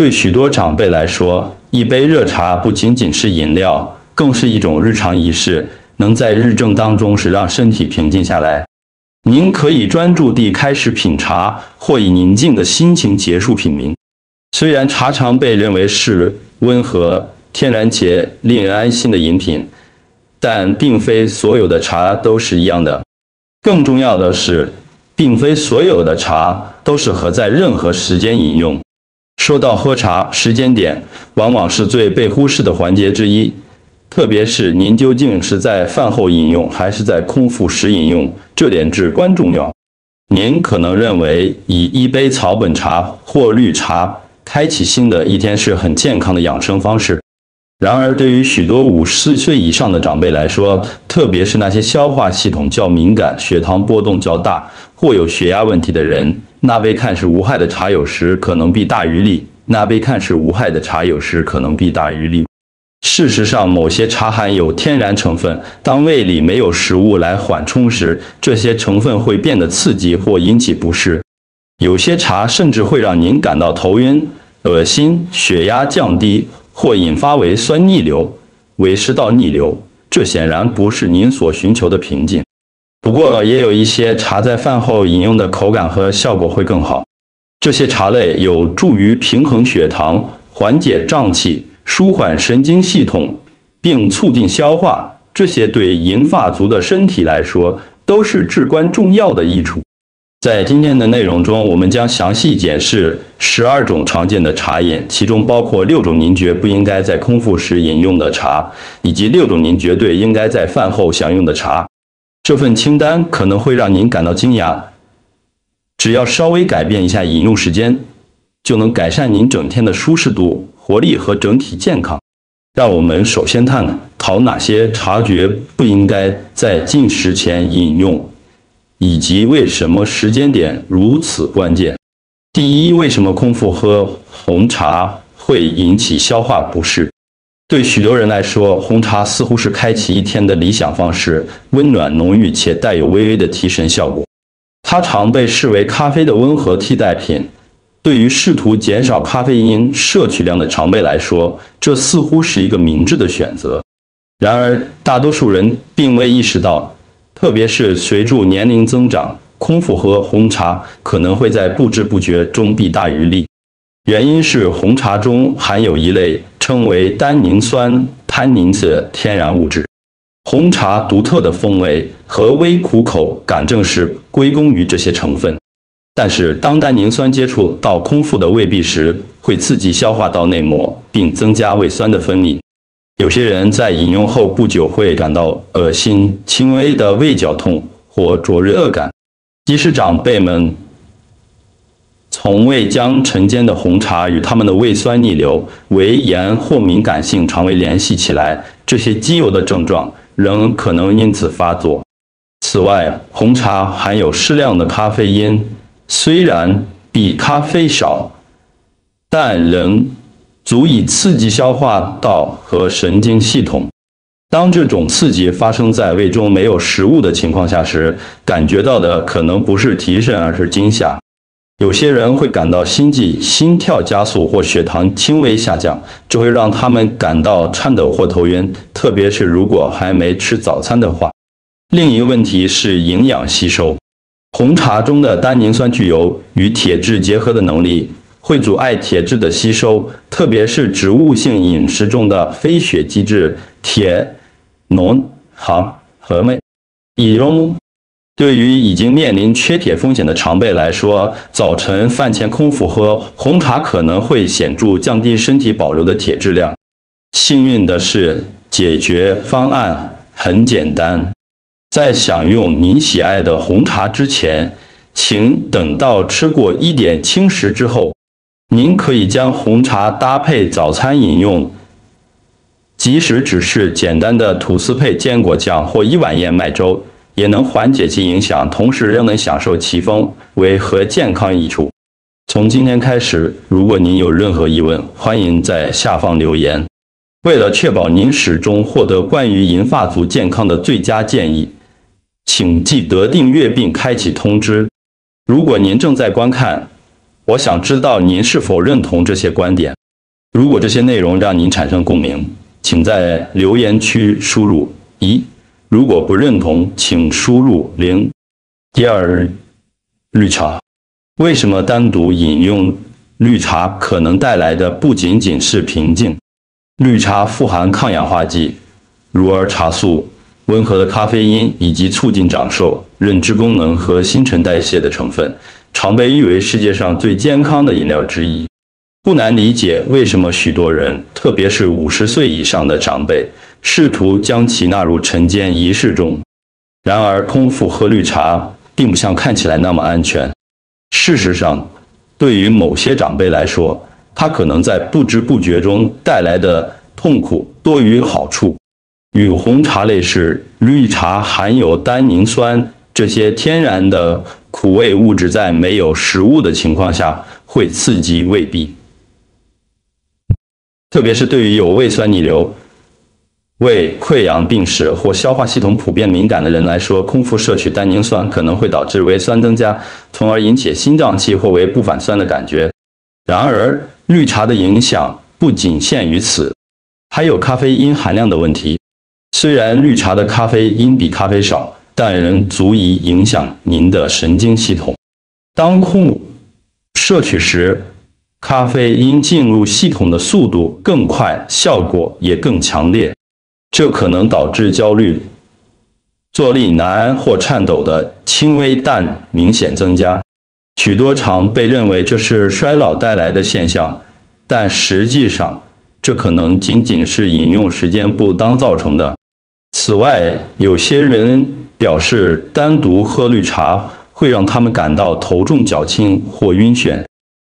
对许多长辈来说，一杯热茶不仅仅是饮料，更是一种日常仪式，能在日正当中使让身体平静下来。您可以专注地开始品茶，或以宁静的心情结束品茗。虽然茶常被认为是温和、天然且令人安心的饮品，但并非所有的茶都是一样的。更重要的是，并非所有的茶都适合在任何时间饮用。说到喝茶，时间点往往是最被忽视的环节之一。特别是您究竟是在饭后饮用，还是在空腹时饮用，这点至关重要。您可能认为以一杯草本茶或绿茶开启新的一天是很健康的养生方式。然而，对于许多50岁以上的长辈来说，特别是那些消化系统较敏感、血糖波动较大或有血压问题的人，那杯看似无害的茶有时可能弊大于利。事实上，某些茶含有天然成分，当胃里没有食物来缓冲时，这些成分会变得刺激或引起不适。有些茶甚至会让您感到头晕、恶心、血压降低，或引发胃酸逆流、胃食道逆流，这显然不是您所寻求的平静。不过，也有一些茶在饭后饮用的口感和效果会更好。这些茶类有助于平衡血糖、缓解胀气、舒缓神经系统，并促进消化，这些对银发族的身体来说都是至关重要的益处。在今天的内容中，我们将详细解释12种常见的茶饮，其中包括6种您绝不应该在空腹时饮用的茶，以及6种您绝对应该在饭后享用的茶。这份清单可能会让您感到惊讶，只要稍微改变一下饮用时间，就能改善您整天的舒适度、活力和整体健康。让我们首先探讨哪些茶绝不应该在进食前饮用，以及为什么时间点如此关键。第一，为什么空腹喝红茶会引起消化不适？对许多人来说，红茶似乎是开启一天的理想方式，温暖浓郁且带有微微的提神效果。它常被视为咖啡的温和替代品。对于试图减少咖啡因摄取量的长辈来说，这似乎是一个明智的选择。然而，大多数人并未意识到，特别是随着年龄增长，空腹喝红茶可能会在不知不觉中弊大于利。原因是红茶中含有一类称为单宁酸 tannins 的天然物质。红茶独特的风味和微苦口感正是归功于这些成分。但是，当单宁酸接触到空腹的胃壁时，会刺激消化道内膜，并增加胃酸的分泌。有些人在饮用后不久会感到恶心、轻微的胃绞痛或灼热感。即使长辈们从未将晨间的红茶与他们的胃酸逆流、胃炎或敏感性肠胃联系起来，这些既有的症状仍可能因此发作。此外，红茶含有适量的咖啡因，虽然比咖啡少，但仍足以刺激消化道和神经系统。当这种刺激发生在胃中没有食物的情况下时，感觉到的可能不是提神，而是惊吓。有些人会感到心悸、心跳加速或血糖轻微下降，这会让他们感到颤抖或头晕，特别是如果还没吃早餐的话。另一个问题是营养吸收。红茶中的单宁酸具有与铁质结合的能力，会阻碍铁质的吸收，特别是植物性饮食中的非血基质铁、锰、钪和镁。对于已经面临缺铁风险的长辈来说，早晨饭前空腹喝红茶可能会显著降低身体保留的铁质量。幸运的是，解决方案很简单。在享用您喜爱的红茶之前，请等到吃过一点轻食之后。您可以将红茶搭配早餐饮用，即使只是简单的吐司配坚果酱或一碗燕麦粥，也能缓解其影响，同时仍能享受其风味和健康益处。从今天开始，如果您有任何疑问，欢迎在下方留言。为了确保您始终获得关于银发族健康的最佳建议，请记得订阅并开启通知。如果您正在观看我想知道您是否认同这些观点。如果这些内容让您产生共鸣，请在留言区输入1，如果不认同，请输入0。第二，绿茶。为什么单独饮用绿茶可能带来的不仅仅是平静？绿茶富含抗氧化剂，如儿茶素、温和的咖啡因以及促进长寿、认知功能和新陈代谢的成分，常被誉为世界上最健康的饮料之一。不难理解为什么许多人，特别是50岁以上的长辈，试图将其纳入晨间仪式中。然而，空腹喝绿茶并不像看起来那么安全。事实上，对于某些长辈来说，它可能在不知不觉中带来的痛苦多于好处。与红茶类似，绿茶含有单宁酸，这些天然的苦味物质在没有食物的情况下会刺激胃壁。特别是对于有胃酸逆流、胃溃疡病史或消化系统普遍敏感的人来说，空腹摄取单宁酸可能会导致胃酸增加，从而引起心胀气或胃部反酸的感觉。然而，绿茶的影响不仅限于此，还有咖啡因含量的问题。虽然绿茶的咖啡因比咖啡少，但仍足以影响您的神经系统。当空腹摄取时，咖啡因进入系统的速度更快，效果也更强烈，这可能导致焦虑、坐立难安或颤抖的轻微但明显增加。许多常被认为这是衰老带来的现象，但实际上这可能仅仅是饮用时间不当造成的。此外，有些人表示单独喝绿茶会让他们感到头重脚轻或晕眩。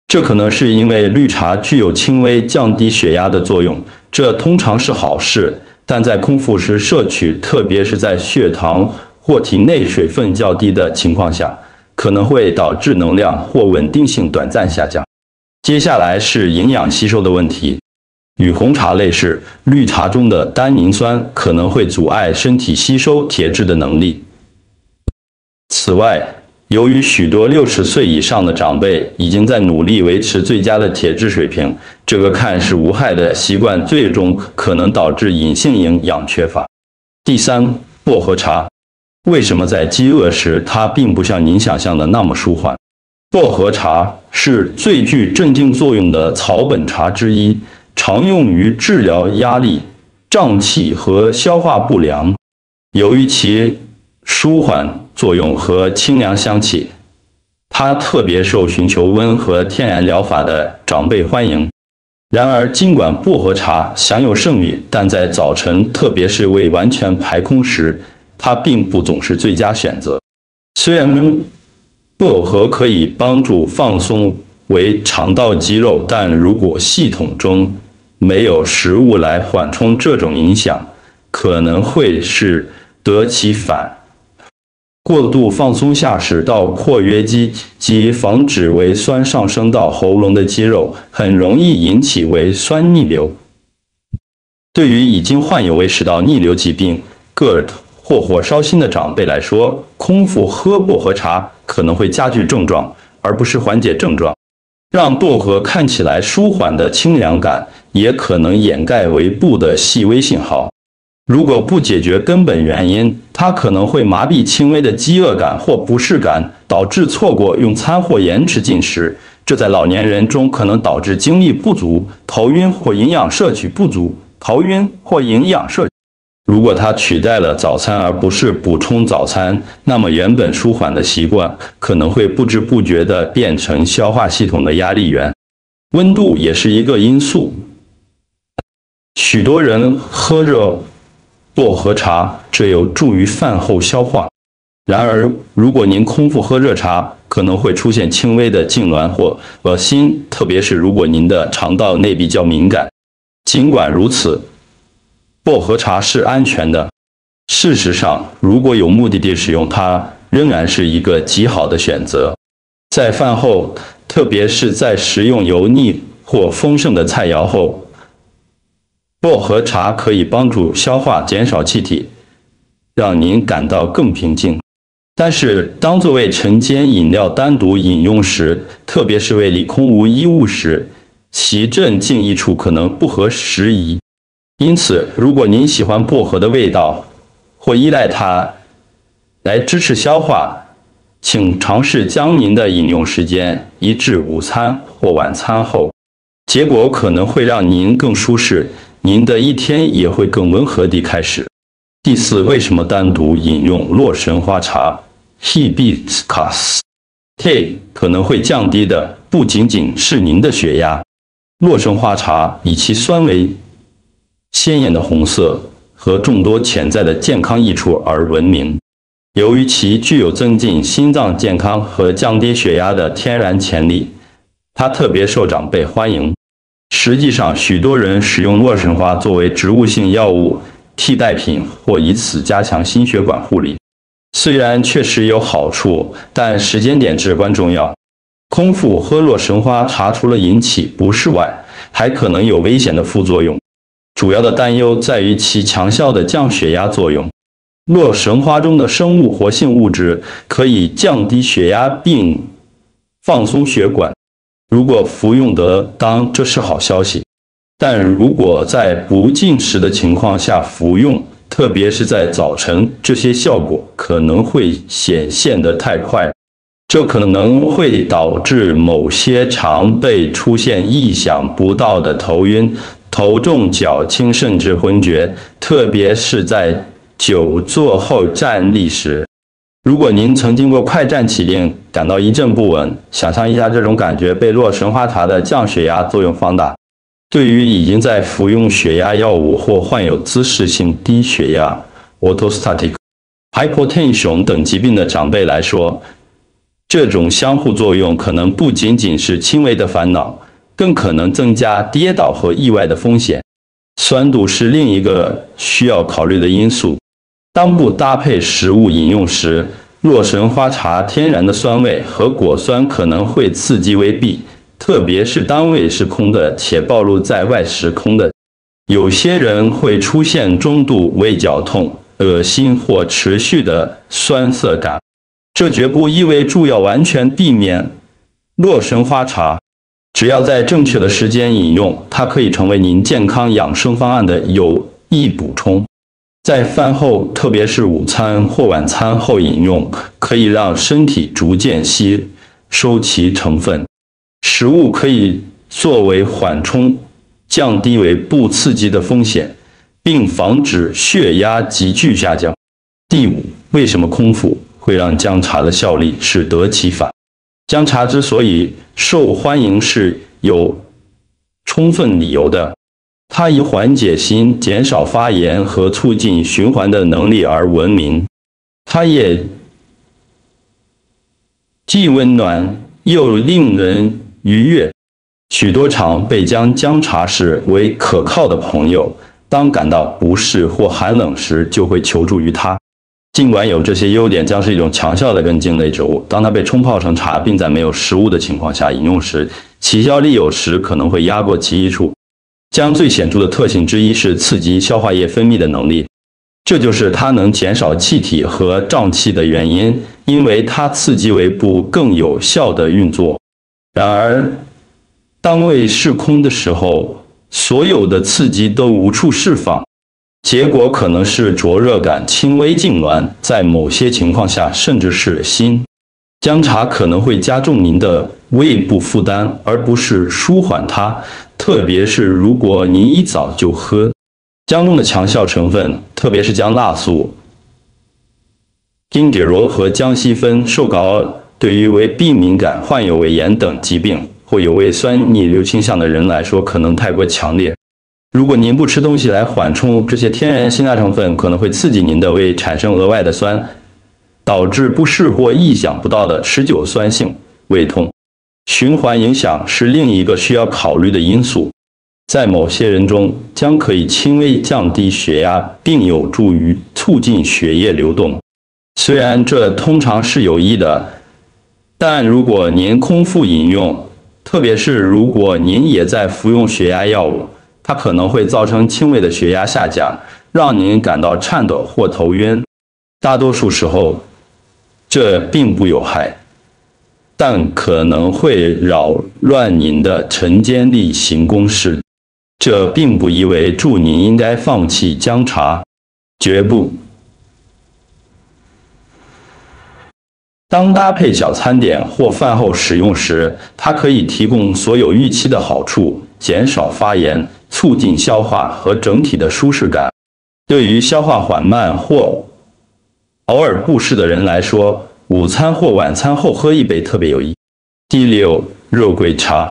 这可能是因为绿茶具有轻微降低血压的作用，这通常是好事，但在空腹时摄取，特别是在血糖或体内水分较低的情况下，可能会导致能量或稳定性短暂下降。接下来是营养吸收的问题。与红茶类似，绿茶中的单宁酸可能会阻碍身体吸收铁质的能力。此外，由于许多60岁以上的长辈已经在努力维持最佳的铁质水平，这个看似无害的习惯最终可能导致隐性营养缺乏。第三，薄荷茶。为什么在饥饿时它并不像您想象的那么舒缓？薄荷茶是最具镇静作用的草本茶之一，常用于治疗压力、胀气和消化不良。由于其舒缓作用和清凉香气，它特别受寻求温和天然疗法的长辈欢迎。然而，尽管薄荷茶享有盛誉，但在早晨，特别是未完全排空时，它并不总是最佳选择。虽然薄荷可以帮助放松肠道肌肉，但如果系统中没有食物来缓冲这种影响，可能会适得其反。过度放松下食道括约肌及防止胃酸上升到喉咙的肌肉，很容易引起胃酸逆流。对于已经患有胃食道逆流疾病、GERD 或火烧心的长辈来说，空腹喝薄荷茶可能会加剧症状，而不是缓解症状。让薄荷看起来舒缓的清凉感，也可能掩盖胃部的细微信号。如果不解决根本原因，它可能会麻痹轻微的饥饿感或不适感，导致错过用餐或延迟进食。这在老年人中可能导致精力不足、头晕或营养摄取不足。如果它取代了早餐而不是补充早餐，那么原本舒缓的习惯可能会不知不觉地变成消化系统的压力源。温度也是一个因素。许多人喝热薄荷茶，这有助于饭后消化。然而，如果您空腹喝热茶，可能会出现轻微的痉挛或恶心，特别是如果您的肠道内壁较敏感。尽管如此，薄荷茶是安全的。事实上，如果有目的地使用它，仍然是一个极好的选择。在饭后，特别是在食用油腻或丰盛的菜肴后，薄荷茶可以帮助消化，减少气体，让您感到更平静。但是，当作为晨间饮料单独饮用时，特别是胃里空无一物时，其镇静益处可能不合时宜。因此，如果您喜欢薄荷的味道，或依赖它来支持消化，请尝试将您的饮用时间移至午餐或晚餐后，结果可能会让您更舒适，您的一天也会更温和地开始。第四，为什么单独饮用洛神花茶 Hibiscus Tea 可能会降低的不仅仅是您的血压。洛神花茶以其酸为鲜艳的红色和众多潜在的健康益处而闻名。由于其具有增进心脏健康和降低血压的天然潜力，它特别受长辈欢迎。实际上，许多人使用洛神花作为植物性药物替代品，或以此加强心血管护理。虽然确实有好处，但时间点至关重要。空腹喝洛神花茶除了引起不适外，还可能有危险的副作用。主要的担忧在于其强效的降血压作用。洛神花中的生物活性物质可以降低血压并放松血管，如果服用得当，这是好消息。但如果在不进食的情况下服用，特别是在早晨，这些效果可能会显现得太快，这可能会导致某些常辈出现意想不到的头晕、头重脚轻甚至昏厥，特别是在久坐后站立时。如果您曾经过快站起令，感到一阵不稳，想象一下这种感觉被洛神花茶的降血压作用放大。对于已经在服用血压药物或患有姿势性低血压 （orthostatic hypotension） 等疾病的长辈来说，这种相互作用可能不仅仅是轻微的烦恼，更可能增加跌倒和意外的风险。酸度是另一个需要考虑的因素。当不搭配食物饮用时，洛神花茶天然的酸味和果酸可能会刺激胃壁，特别是当胃是空的且暴露在外时空的。有些人会出现中度胃绞痛、恶心或持续的酸涩感，这绝不意味着要完全避免洛神花茶。只要在正确的时间饮用，它可以成为您健康养生方案的有益补充。在饭后，特别是午餐或晚餐后饮用，可以让身体逐渐吸收其成分。食物可以作为缓冲，降低胃部刺激的风险，并防止血压急剧下降。第五，为什么空腹会让姜茶的效力适得其反？姜茶之所以受欢迎是有充分理由的。它以缓解心、减少发炎和促进循环的能力而闻名。它也既温暖又令人愉悦。许多长辈将姜茶视为可靠的朋友，当感到不适或寒冷时，就会求助于它。尽管有这些优点，姜是一种强效的根茎类植物。当它被冲泡成茶，并在没有食物的情况下饮用时，其效力有时可能会压过其益处。姜最显著的特性之一是刺激消化液分泌的能力，这就是它能减少气体和胀气的原因，因为它刺激胃部更有效的运作。然而，当胃是空的时候，所有的刺激都无处释放，结果可能是灼热感轻微痉挛，在某些情况下甚至是恶心。姜茶可能会加重您的胃部负担，而不是舒缓它，特别是如果您一早就喝。姜中的强效成分，特别是姜辣素、金蝶罗和姜烯酚受膏，对于胃壁敏感、患有胃炎等疾病或有胃酸逆流倾向的人来说，可能太过强烈。如果您不吃东西来缓冲，这些天然辛辣成分可能会刺激您的胃产生额外的酸，导致不适或意想不到的持久酸性胃痛。循环影响是另一个需要考虑的因素。在某些人中，姜可以轻微降低血压，并有助于促进血液流动。虽然这通常是有益的，但如果您空腹饮用，特别是如果您也在服用血压药物，它可能会造成轻微的血压下降，让您感到颤抖或头晕。大多数时候，这并不有害，但可能会扰乱您的晨间例行公事。这并不意味着您应该放弃姜茶，绝不。当搭配小餐点或饭后使用时，它可以提供所有预期的好处，减少发炎，促进消化和整体的舒适感。对于消化缓慢或偶尔不适的人来说，午餐或晚餐后喝一杯特别有益。第六，肉桂茶。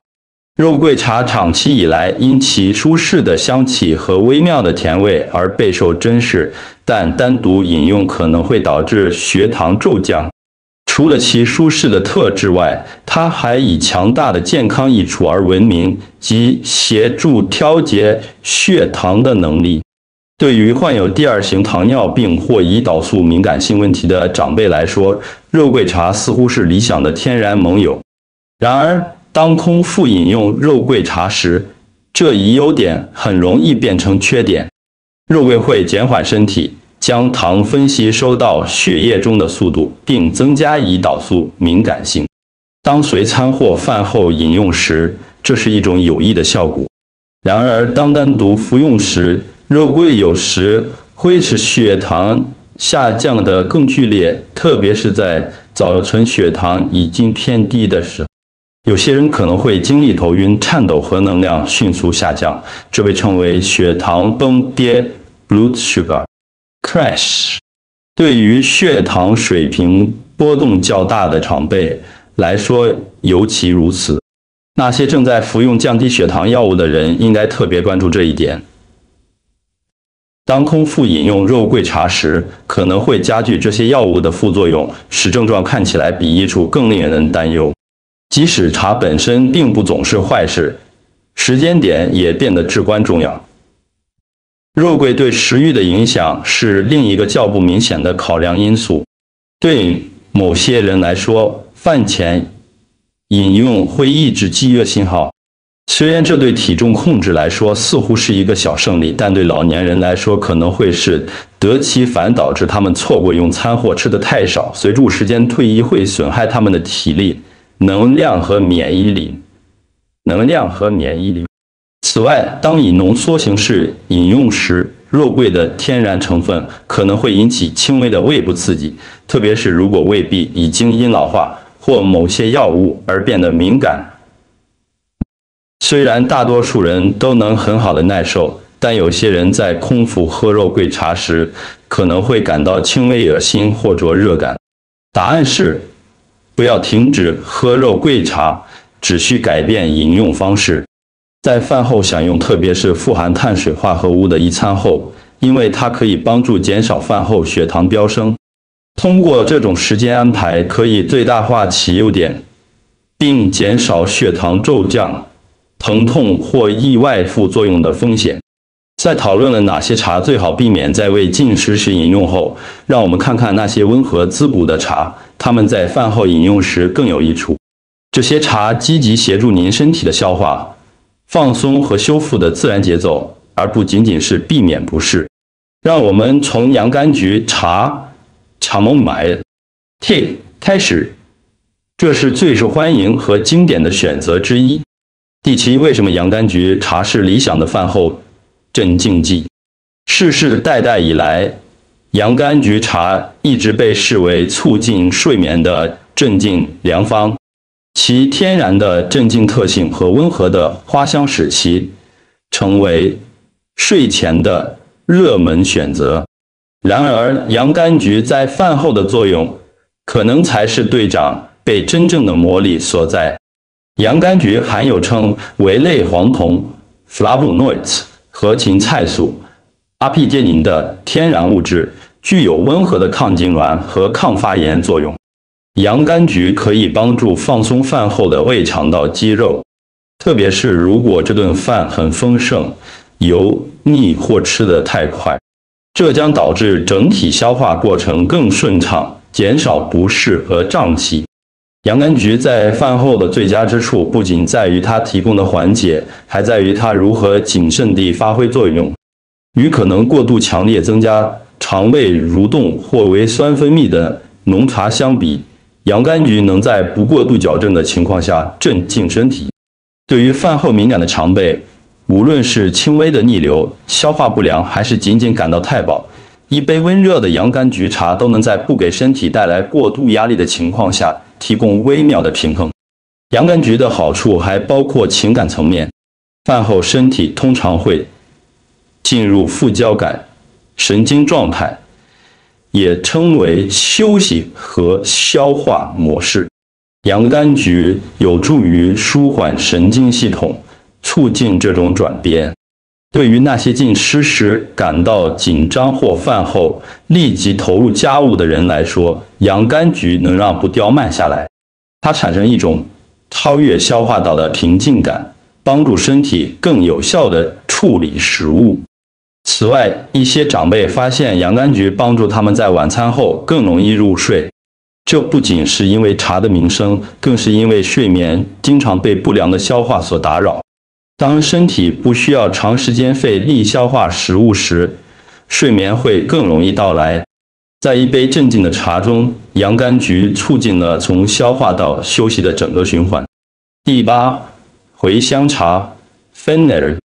肉桂茶长期以来因其舒适的香气和微妙的甜味而备受珍视，但单独饮用可能会导致血糖骤降。除了其舒适的特质外，它还以强大的健康益处而闻名，及协助调节血糖的能力。对于患有第二型糖尿病或胰岛素敏感性问题的长辈来说，肉桂茶似乎是理想的天然盟友。然而，当空腹饮用肉桂茶时，这一优点很容易变成缺点。肉桂会减缓身体将糖分吸收到血液中的速度，并增加胰岛素敏感性。当随餐或饭后饮用时，这是一种有益的效果。然而，当单独服用时，肉桂有时会使血糖下降得更剧烈，特别是在早晨血糖已经偏低的时候。有些人可能会经历头晕、颤抖和能量迅速下降，这被称为血糖崩跌 （blood sugar crash）。对于血糖水平波动较大的长辈来说尤其如此。那些正在服用降低血糖药物的人应该特别关注这一点。当空腹饮用肉桂茶时，可能会加剧这些药物的副作用，使症状看起来比益处更令人担忧。即使茶本身并不总是坏事，时间点也变得至关重要。肉桂对食欲的影响是另一个较不明显的考量因素。对某些人来说，饭前饮用会抑制饥饿信号。虽然这对体重控制来说似乎是一个小胜利，但对老年人来说可能会是得其反，导致他们错过用餐或吃得太少。随着时间推移，会损害他们的体力、能量和免疫力。此外，当以浓缩形式饮用时，肉桂的天然成分可能会引起轻微的胃部刺激，特别是如果胃壁已经因老化或某些药物而变得敏感。虽然大多数人都能很好的耐受，但有些人在空腹喝肉桂茶时可能会感到轻微恶心或灼热感。答案是，不要停止喝肉桂茶，只需改变饮用方式。在饭后享用，特别是富含碳水化合物的一餐后，因为它可以帮助减少饭后血糖飙升。通过这种时间安排，可以最大化其优点，并减少血糖骤降、疼痛或意外副作用的风险。在讨论了哪些茶最好避免在未进食时饮用后，让我们看看那些温和滋补的茶，它们在饭后饮用时更有益处。这些茶积极协助您身体的消化、放松和修复的自然节奏，而不仅仅是避免不适。让我们从洋甘菊茶 chamomile tea 开始，这是最受欢迎和经典的选择之一。第七，为什么洋甘菊茶是理想的饭后镇静剂？世世代代以来，洋甘菊茶一直被视为促进睡眠的镇静良方。其天然的镇静特性和温和的花香使其成为睡前的热门选择。然而，洋甘菊在饭后的作用，可能才是对长辈真正的魔力所在。洋甘菊含有称为类黄酮 flavonoids 和芹菜素 apigenin 的天然物质，具有温和的抗痉挛和抗发炎作用。洋甘菊可以帮助放松饭后的胃肠道肌肉，特别是如果这顿饭很丰盛、油腻或吃得太快，这将导致整体消化过程更顺畅，减少不适和胀气。洋甘菊在饭后的最佳之处不仅在于它提供的缓解，还在于它如何谨慎地发挥作用，与可能过度强烈增加肠胃蠕动或微酸分泌的浓茶相比，洋甘菊能在不过度矫正的情况下镇静身体。对于饭后敏感的肠胃，无论是轻微的逆流、消化不良，还是仅仅感到太饱，一杯温热的洋甘菊茶都能在不给身体带来过度压力的情况下提供微妙的平衡。洋甘菊的好处还包括情感层面，饭后身体通常会进入副交感神经状态，也称为休息和消化模式。洋甘菊有助于舒缓神经系统，促进这种转变。对于那些进食时感到紧张或饭后立即投入家务的人来说，洋甘菊能让步调慢下来，它产生一种超越消化道的平静感，帮助身体更有效地处理食物。此外，一些长辈发现洋甘菊帮助他们在晚餐后更容易入睡，这不仅是因为茶的名声，更是因为睡眠经常被不良的消化所打扰。当身体不需要长时间费力消化食物时，睡眠会更容易到来。在一杯镇静的茶中，洋甘菊促进了从消化道休息的整个循环。第8，茴香茶 Fennel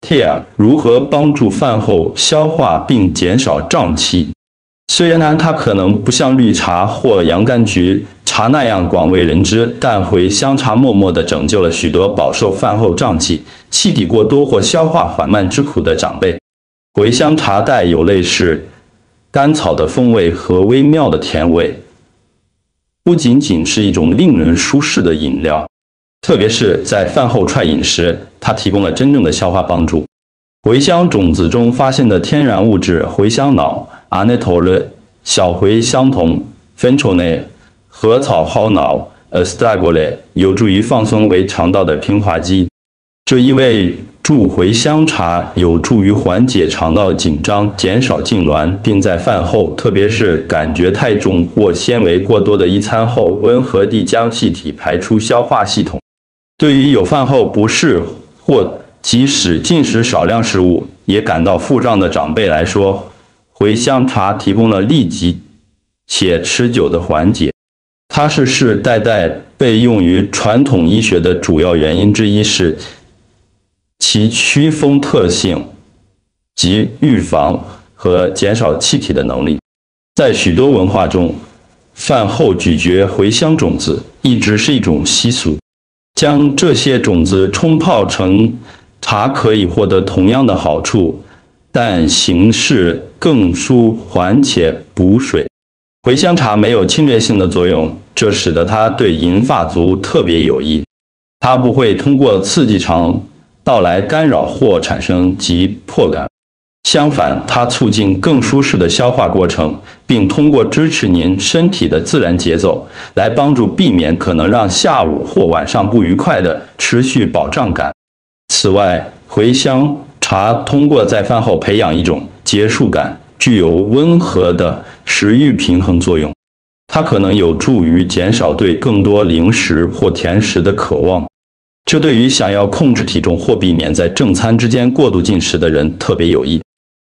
Tea 如何帮助饭后消化并减少胀气？虽然它可能不像绿茶或洋甘菊茶那样广为人知，但茴香茶默默地拯救了许多饱受饭后胀气、气体过多或消化缓慢之苦的长辈。茴香茶带有类似甘草的风味和微妙的甜味，不仅仅是一种令人舒适的饮料，特别是在饭后踹饮时，它提供了真正的消化帮助。茴香种子中发现的天然物质茴香脑 Anetole、小茴香酮 Fenchone、禾草蒿脑 Astragalus 有助于放松胃肠道的平滑肌，这意味助茴香茶有助于缓解肠道紧张，减少痉挛，并在饭后，特别是感觉太重或纤维过多的一餐后，温和地将气体排出消化系统。对于有饭后不适或即使进食少量食物也感到腹胀的长辈来说，茴香茶提供了立即且持久的缓解。它世世代代被用于传统医学的主要原因之一是其祛风特性及预防和减少气体的能力。在许多文化中，饭后咀嚼茴香种子一直是一种习俗。将这些种子冲泡成茶可以获得同样的好处，但形式更舒缓且补水。茴香茶没有侵略性的作用，这使得它对银发族特别有益。它不会通过刺激肠道来干扰或产生急迫感，相反，它促进更舒适的消化过程，并通过支持您身体的自然节奏，来帮助避免可能让下午或晚上不愉快的持续饱胀感。此外，茴香茶通过在饭后培养一种结束感，具有温和的食欲平衡作用。它可能有助于减少对更多零食或甜食的渴望，这对于想要控制体重或避免在正餐之间过度进食的人特别有益。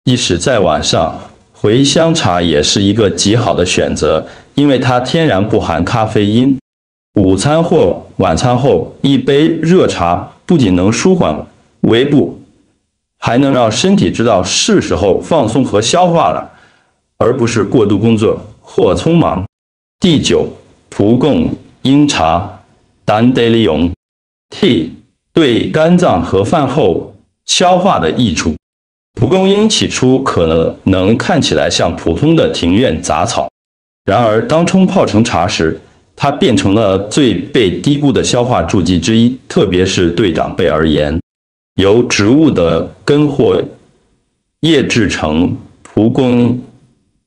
即使在晚上，茴香茶也是一个极好的选择，因为它天然不含咖啡因。午餐或晚餐后一杯热茶不仅能舒缓胃部，还能让身体知道是时候放松和消化了，而不是过度工作或匆忙。第9，蒲公英茶 Dandelion Tea 对肝脏和饭后消化的益处。蒲公英起初可能看起来像普通的庭院杂草，然而当冲泡成茶时，它变成了最被低估的消化助剂之一，特别是对长辈而言。由植物的根或叶制成蒲公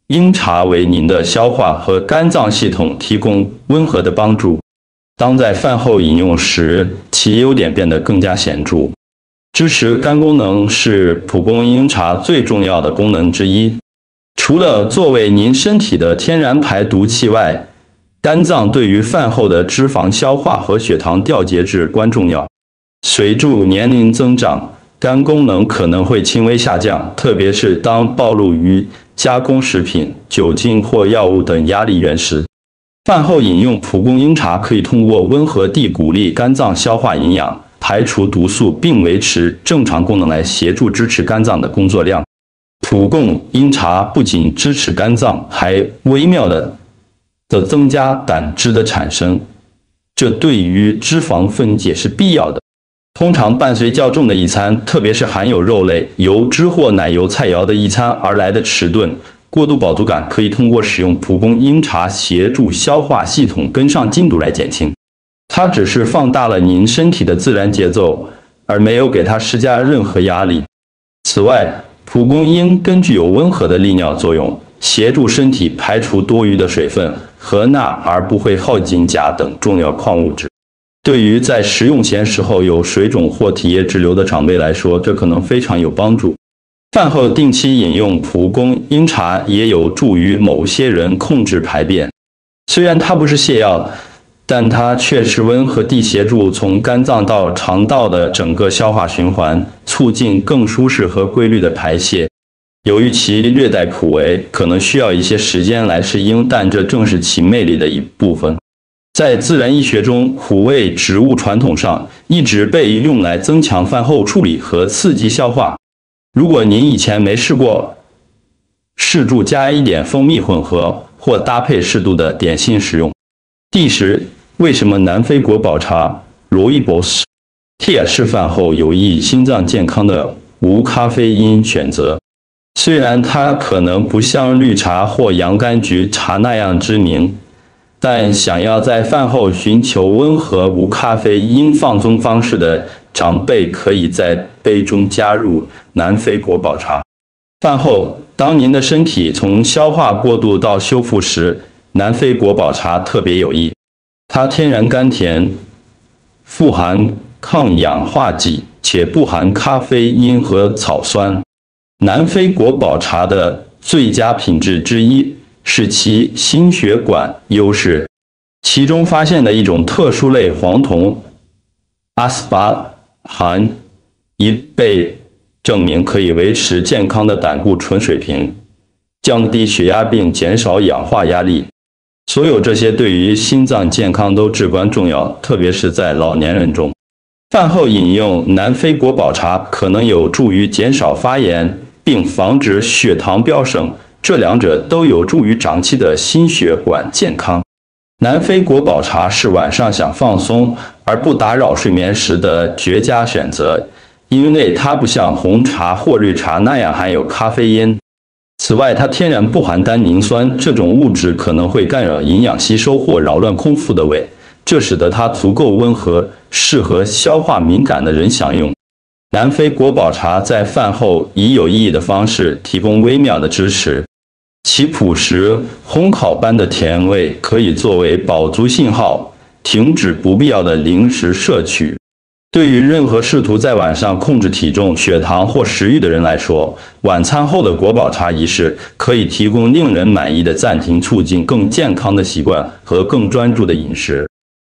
英茶为您的消化和肝脏系统提供温和的帮助。当在饭后饮用时，其优点变得更加显著。支持肝功能是蒲公英茶最重要的功能之一。除了作为您身体的天然排毒器外，肝脏对于饭后的脂肪消化和血糖调节至关重要。随着年龄增长，肝功能可能会轻微下降，特别是当暴露于加工食品、酒精或药物等压力源时。饭后饮用蒲公英茶可以通过温和地鼓励肝脏消化营养，排除毒素，并维持正常功能来协助支持肝脏的工作量。蒲公英茶不仅支持肝脏，还微妙地增加胆汁的产生，这对于脂肪分解是必要的。通常伴随较重的一餐，特别是含有肉类、油脂或奶油菜肴的一餐而来的迟钝、过度饱足感，可以通过使用蒲公英茶协助消化系统跟上进度来减轻。它只是放大了您身体的自然节奏，而没有给它施加任何压力。此外，蒲公英根具有温和的利尿作用，协助身体排除多余的水分和钠，而不会耗尽钾等重要矿物质。对于在食用前时候有水肿或体液滞留的长辈来说，这可能非常有帮助。饭后定期饮用蒲公英茶也有助于某些人控制排便。虽然它不是泻药，但它却是温和地协助从肝脏到肠道的整个消化循环，促进更舒适和规律的排泄。由于其略带苦味，可能需要一些时间来适应，但这正是其魅力的一部分。在自然医学中，苦味植物传统上一直被用来增强饭后处理和刺激消化。如果您以前没试过，试着加一点蜂蜜混合或搭配适度的点心食用。第10，为什么南非国宝茶 Rooibos Tea 是饭后有益心脏健康的无咖啡因选择？虽然它可能不像绿茶或洋甘菊茶那样知名，但想要在饭后寻求温和无咖啡因放松方式的长辈，可以在杯中加入南非国宝茶。饭后，当您的身体从消化过渡到修复时，南非国宝茶特别有益。它天然甘甜，富含抗氧化剂，且不含咖啡因和草酸。南非国宝茶的最佳品质之一是其心血管优势，其中发现的一种特殊类黄酮阿斯巴含已被证明可以维持健康的胆固醇水平，降低血压并减少氧化压力。所有这些对于心脏健康都至关重要，特别是在老年人中。饭后饮用南非国宝茶可能有助于减少发炎，并防止血糖飙升，这两者都有助于长期的心血管健康。南非国宝茶是晚上想放松而不打扰睡眠时的绝佳选择，因为它不像红茶或绿茶那样含有咖啡因。此外，它天然不含单宁酸，这种物质可能会干扰营养吸收或扰乱空腹的胃，这使得它足够温和，适合消化敏感的人享用。南非国宝茶在饭后以有意义的方式提供微妙的支持，其朴实烘烤般的甜味可以作为饱足信号，停止不必要的零食摄取。对于任何试图在晚上控制体重、血糖或食欲的人来说，晚餐后的国宝茶仪式可以提供令人满意的暂停，促进更健康的习惯和更专注的饮食。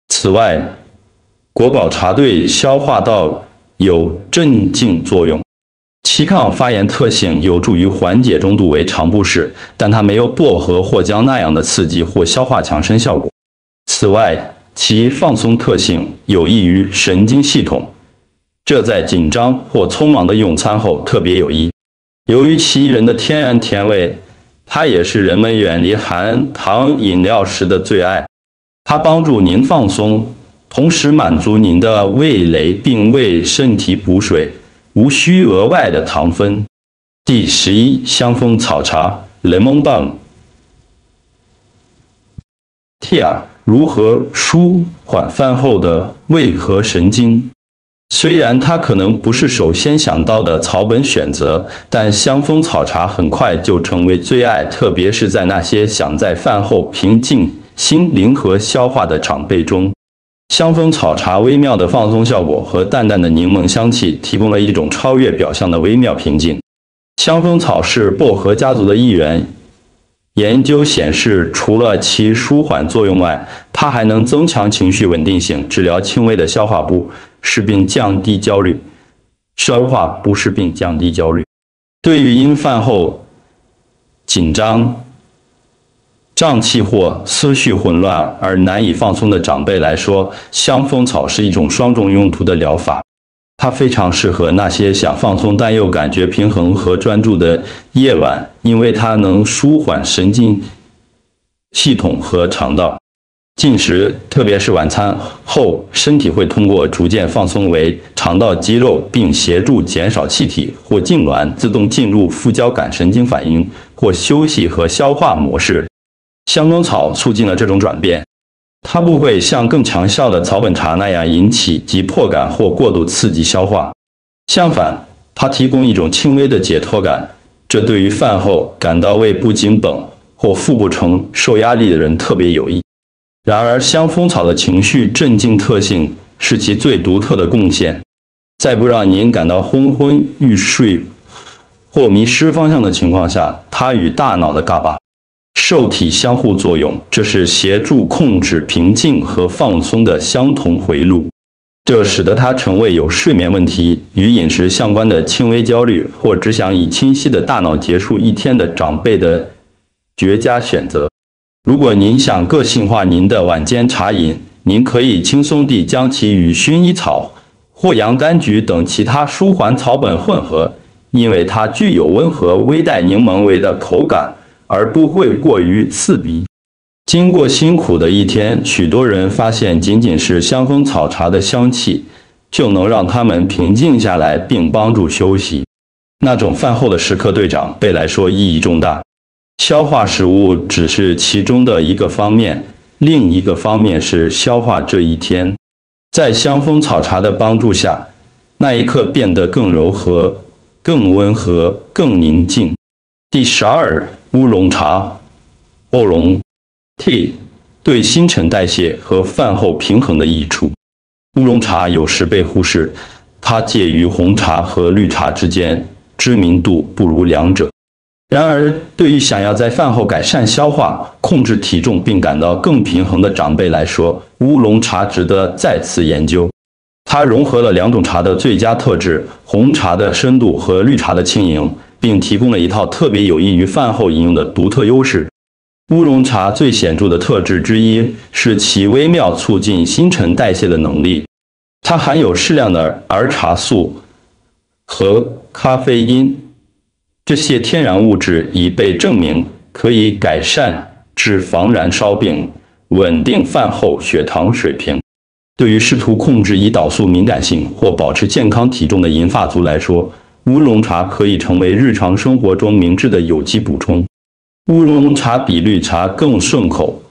此外，国宝茶对消化道有镇静作用，其抗发炎特性有助于缓解中度为肠不适，但它没有薄荷或姜那样的刺激或消化强身效果。此外，其放松特性有益于神经系统，这在紧张或匆忙的用餐后特别有益。由于其人的天然甜味，它也是人们远离含糖饮料时的最爱。它帮助您放松，同时满足您的味蕾，并为身体补水，无需额外的糖分。第11，香蜂草茶 Lemon Balm Tea 如何舒缓饭后的胃和神经？虽然它可能不是首先想到的草本选择，但香蜂草茶很快就成为最爱，特别是在那些想在饭后平静心灵和消化的长辈中。香蜂草茶微妙的放松效果和淡淡的柠檬香气提供了一种超越表象的微妙平静。香蜂草是薄荷家族的一员。研究显示，除了其舒缓作用外，它还能增强情绪稳定性，治疗轻微的消化不适并降低焦虑。消化不适并降低焦虑。对于因饭后紧张、胀气或思绪混乱而难以放松的长辈来说，香蜂草是一种双重用途的疗法。它非常适合那些想放松但又感觉平衡和专注的夜晚，因为它能舒缓神经系统和肠道。进食，特别是晚餐后，身体会通过逐渐放松为肠道肌肉，并协助减少气体或痉挛，自动进入副交感神经反应或休息和消化模式。香蜂草促进了这种转变。它不会像更强效的草本茶那样引起急迫感或过度刺激消化，相反，它提供一种轻微的解脱感，这对于饭后感到胃部紧绷或腹部承受压力的人特别有益。然而，香蜂草的情绪镇静特性是其最独特的贡献。在不让您感到昏昏欲睡或迷失方向的情况下，它与大脑的GABA受体相互作用，这是协助控制平静和放松的相同回路。这使得它成为有睡眠问题、与饮食相关的轻微焦虑，或只想以清晰的大脑结束一天的长辈的绝佳选择。如果您想个性化您的晚间茶饮，您可以轻松地将其与薰衣草或洋甘菊等其他舒缓草本混合，因为它具有温和微带柠檬味的口感，而不会过于刺鼻。经过辛苦的一天，许多人发现仅仅是香蜂草茶的香气就能让他们平静下来并帮助休息。那种饭后的时刻对长辈来说意义重大。消化食物只是其中的一个方面，另一个方面是消化这一天。在香蜂草茶的帮助下，那一刻变得更柔和、更温和、更宁静。第12，乌龙茶。欧龙 Tea 对新陈代谢和饭后平衡的益处。乌龙茶有时被忽视，它介于红茶和绿茶之间，知名度不如两者。然而，对于想要在饭后改善消化、控制体重并感到更平衡的长辈来说，乌龙茶值得再次研究。它融合了两种茶的最佳特质：红茶的深度和绿茶的轻盈，并提供了一套特别有益于饭后饮用的独特优势。乌龙茶最显著的特质之一是其微妙促进新陈代谢的能力。它含有适量的儿茶素和咖啡因。这些天然物质已被证明可以改善脂肪燃烧并稳定饭后血糖水平。对于试图控制胰岛素敏感性或保持健康体重的银发族来说，乌龙茶可以成为日常生活中明智的有机补充。乌龙茶比绿茶更顺口、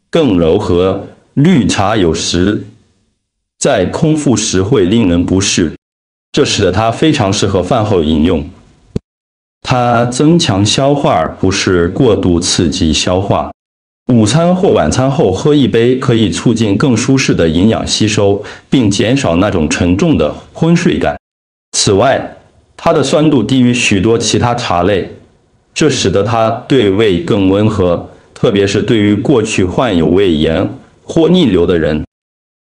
更柔和，绿茶有时在空腹时会令人不适，这使得它非常适合饭后饮用。它增强消化而不是过度刺激消化。午餐或晚餐后喝一杯可以促进更舒适的营养吸收，并减少那种沉重的昏睡感。此外，它的酸度低于许多其他茶类，这使得它对胃更温和，特别是对于过去患有胃炎或逆流的人。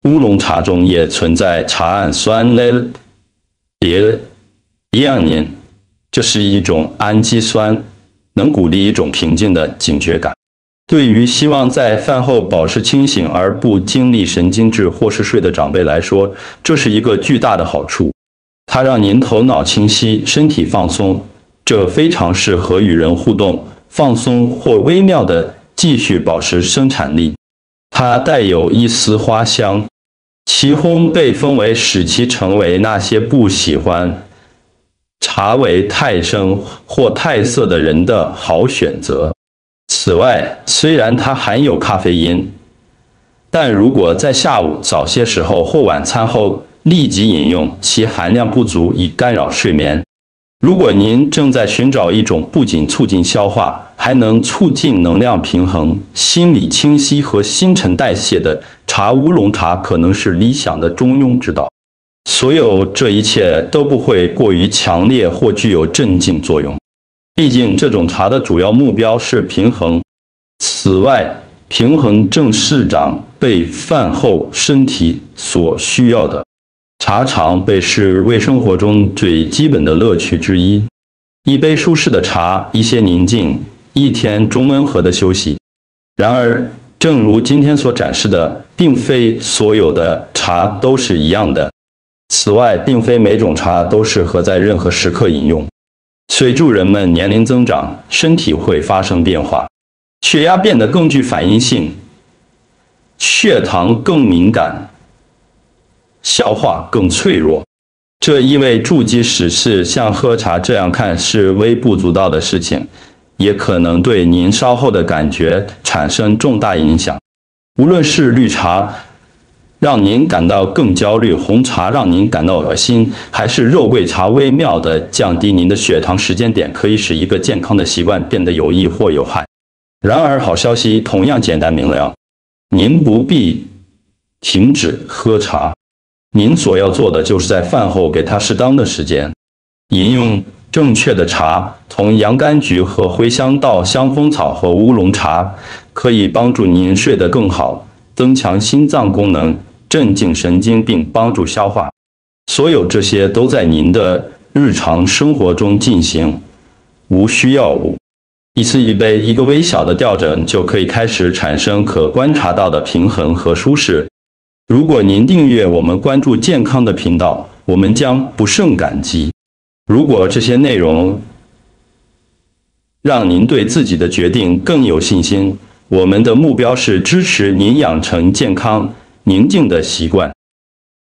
乌龙茶中也存在茶氨酸类亚宁，这是一种氨基酸，能鼓励一种平静的警觉感。对于希望在饭后保持清醒而不经历神经质或是睡的长辈来说，这是一个巨大的好处。它让您头脑清晰，身体放松，这非常适合与人互动、放松或微妙地继续保持生产力。它带有一丝花香，其烘焙氛围使其成为那些不喜欢茶味太深或太涩的人的好选择。此外，虽然它含有咖啡因，但如果在下午早些时候或晚餐后立即饮用，其含量不足以干扰睡眠。如果您正在寻找一种不仅促进消化，还能促进能量平衡、心理清晰和新陈代谢的茶，乌龙茶可能是理想的中庸之道。所有这一切都不会过于强烈或具有镇静作用。毕竟，这种茶的主要目标是平衡。此外，平衡正是长辈饭后身体所需要的。茶常被视为生活中最基本的乐趣之一。一杯舒适的茶，一些宁静，一天中温和的休息。然而，正如今天所展示的，并非所有的茶都是一样的。此外，并非每种茶都适合在任何时刻饮用。随着人们年龄增长，身体会发生变化，血压变得更具反应性，血糖更敏感，消化更脆弱。这意味着即使是像喝茶这样看似微不足道的事情，也可能对您稍后的感觉产生重大影响。无论是绿茶让您感到更焦虑，红茶让您感到恶心，还是肉桂茶微妙地降低您的血糖，时间点可以使一个健康的习惯变得有益或有害。然而，好消息同样简单明了，您不必停止喝茶。您所要做的就是在饭后给它适当的时间。饮用正确的茶，从洋甘菊和茴香到香蜂草和乌龙茶，可以帮助您睡得更好，增强心脏功能，镇静神经并帮助消化。所有这些都在您的日常生活中进行，无需药物。一次一杯，一个微小的调整就可以开始产生可观察到的平衡和舒适。如果您订阅我们关注健康的频道，我们将不胜感激。如果这些内容让您对自己的决定更有信心，我们的目标是支持您养成健康、宁静的习惯。